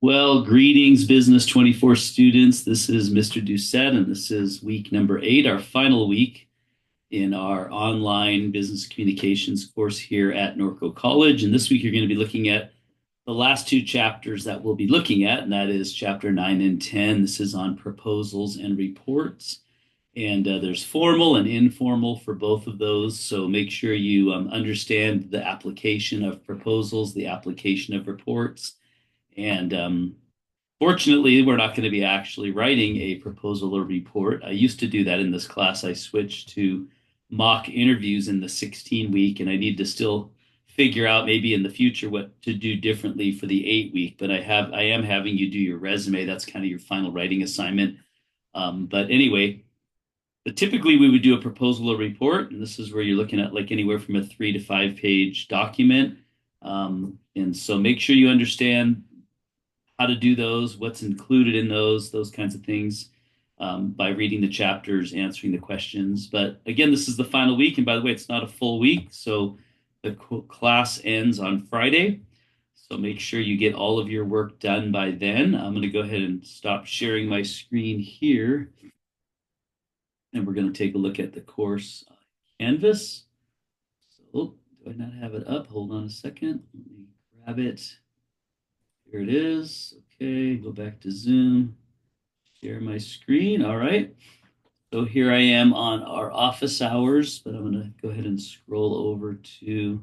Well, greetings, Business 24 students. This is Mr.D, and this is week number 8, our final week in our online business communications course here at Norco College. And this week, you're going to be looking at the last two chapters that we'll be looking at, and that is chapter 9 and 10. This is on proposals and reports. And there's formal and informal for both of those. So make sure you understand the application of proposals, the application of reports. And fortunately, we're not going to be actually writing a proposal or report. I used to do that in this class. I switched to mock interviews in the 16 week, and I need to still figure out maybe in the future what to do differently for the 8 week. But I am having you do your resume. That's kind of your final writing assignment. But anyway, but typically we would do a proposal or report, and this is where you're looking at like anywhere from a 3 to 5 page document. And so make sure you understand how to do those, what's included in those kinds of things, by reading the chapters, answering the questions. But again, this is the final week. And by the way, it's not a full week. So the class ends on Friday. So make sure you get all of your work done by then. I'm going to go ahead and stop sharing my screen here. And we're going to take a look at the course canvas. So do I not have it up? Hold on a second. Let me grab it. Here it is. Okay, go back to Zoom, share my screen. All right. So here I am on our office hours, but I'm going to go ahead and scroll over to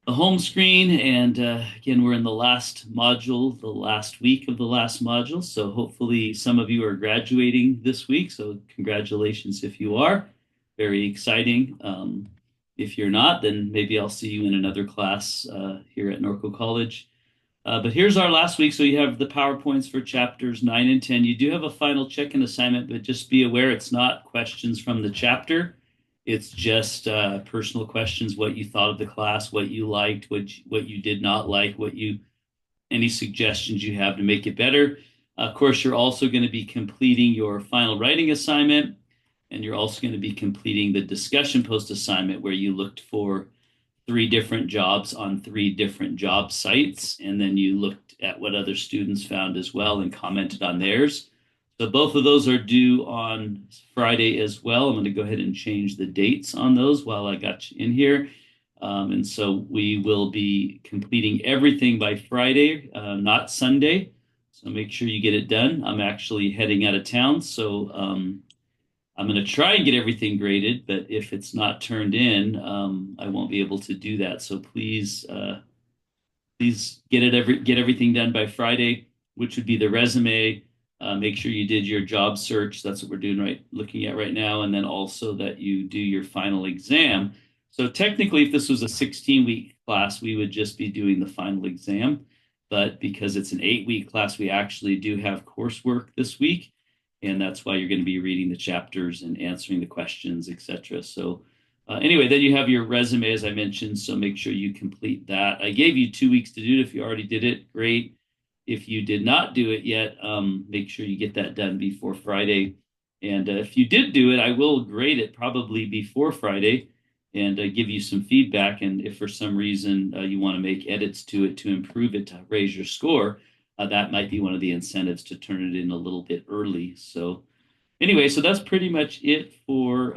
the home screen. And again, we're in the last module, the last week of the last module. So hopefully some of you are graduating this week. So congratulations if you are. Very exciting. If you're not, then maybe I'll see you in another class here at Norco College. But here's our last week. So you have the PowerPoints for chapters 9 and 10. You do have a final check-in assignment, but just be aware it's not questions from the chapter. It's just personal questions, what you thought of the class, what you liked, what you did not like, any suggestions you have to make it better. Of course, you're also going to be completing your final writing assignment, and you're also going to be completing the discussion post assignment where you looked for 3 different jobs on 3 different job sites, and then you looked at what other students found as well and commented on theirs. So both of those are due on Friday as well. I'm going to go ahead and change the dates on those while I got you in here. And so we will be completing everything by Friday, not Sunday. So make sure you get it done. I'm actually heading out of town, so I'm going to try and get everything graded, but if it's not turned in, I won't be able to do that. So please get everything done by Friday, which would be the resume. Make sure you did your job search. That's what we're looking at right now, and then also that you do your final exam. So technically, if this was a 16-week class, we would just be doing the final exam. But because it's an 8-week class, we actually do have coursework this week, and that's why you're going to be reading the chapters and answering the questions, etc. So anyway, then you have your resume, as I mentioned, so make sure you complete that. I gave you 2 weeks to do it. If you already did it, great. If you did not do it yet, make sure you get that done before Friday. And if you did do it, I will grade it probably before Friday and give you some feedback. And if for some reason you want to make edits to it to improve it, to raise your score, that might be one of the incentives to turn it in a little bit early. So anyway, so that's pretty much it for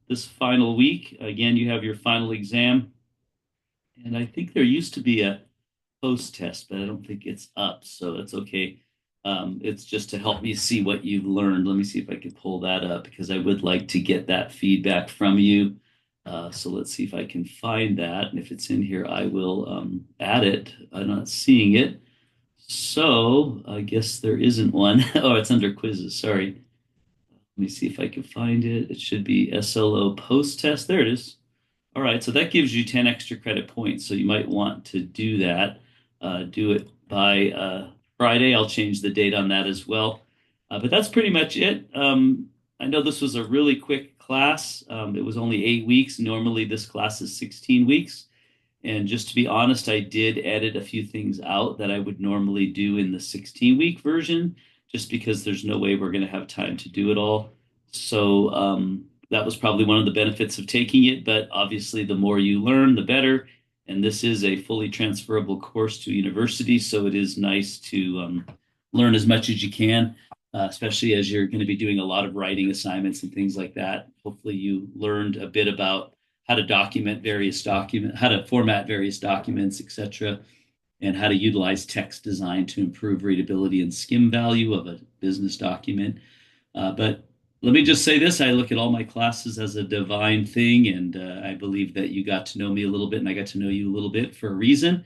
this final week. Again, you have your final exam. And I think there used to be a post test, but I don't think it's up. So that's okay. It's just to help me see what you've learned. Let me see if I can pull that up because I would like to get that feedback from you. So let's see if I can find that. And if it's in here, I will add it. I'm not seeing it. So I guess there isn't one. Oh, it's under quizzes. Sorry. Let me see if I can find it. It should be SLO post test. There it is. All right. So that gives you 10 extra credit points. So you might want to do that. Do it by Friday. I'll change the date on that as well. But that's pretty much it. I know this was a really quick class. It was only 8 weeks. Normally, this class is 16 weeks. And just to be honest, I did edit a few things out that I would normally do in the 16-week version, just because there's no way we're going to have time to do it all. So that was probably one of the benefits of taking it. But obviously, the more you learn, the better. And this is a fully transferable course to university, so it is nice to learn as much as you can, especially as you're going to be doing a lot of writing assignments and things like that. Hopefully, you learned a bit about how to how to format various documents, etc., and how to utilize text design to improve readability and skim value of a business document. But let me just say this: I look at all my classes as a divine thing, and I believe that you got to know me a little bit, and I got to know you a little bit for a reason.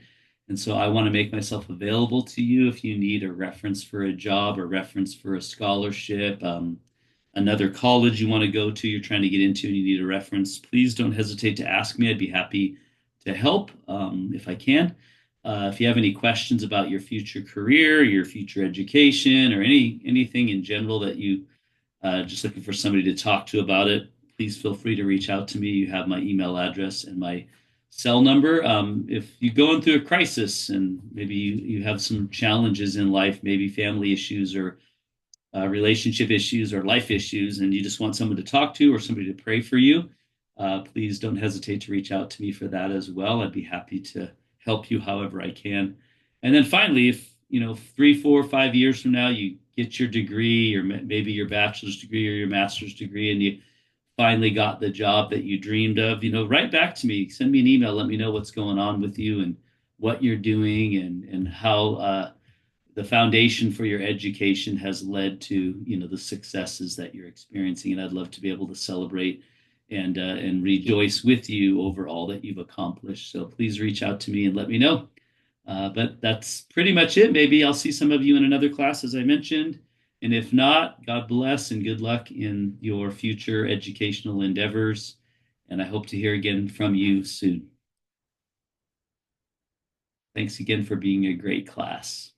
And so I want to make myself available to you if you need a reference for a job or reference for a scholarship, another college you want to go to, you're trying to get into, and you need a reference. Please don't hesitate to ask me. I'd be happy to help if I can. If you have any questions about your future career, your future education, or anything in general that you just looking for somebody to talk to about it, please feel free to reach out to me. You have my email address and my cell number. If you're going through a crisis and maybe you have some challenges in life, maybe family issues or relationship issues or life issues, and you just want someone to talk to or somebody to pray for you, please don't hesitate to reach out to me for that as well. I'd be happy to help you however I can. And then finally, if 3, 4, 5 years from now you get your degree or maybe your bachelor's degree or your master's degree and you finally got the job that you dreamed of, write back to me, send me an email, let me know what's going on with you and what you're doing and how the foundation for your education has led to the successes that you're experiencing, and I'd love to be able to celebrate and rejoice with you over all that you've accomplished. So please reach out to me and let me know. But that's pretty much it. Maybe I'll see some of you in another class, as I mentioned. And if not, God bless and good luck in your future educational endeavors. And I hope to hear again from you soon. Thanks again for being a great class.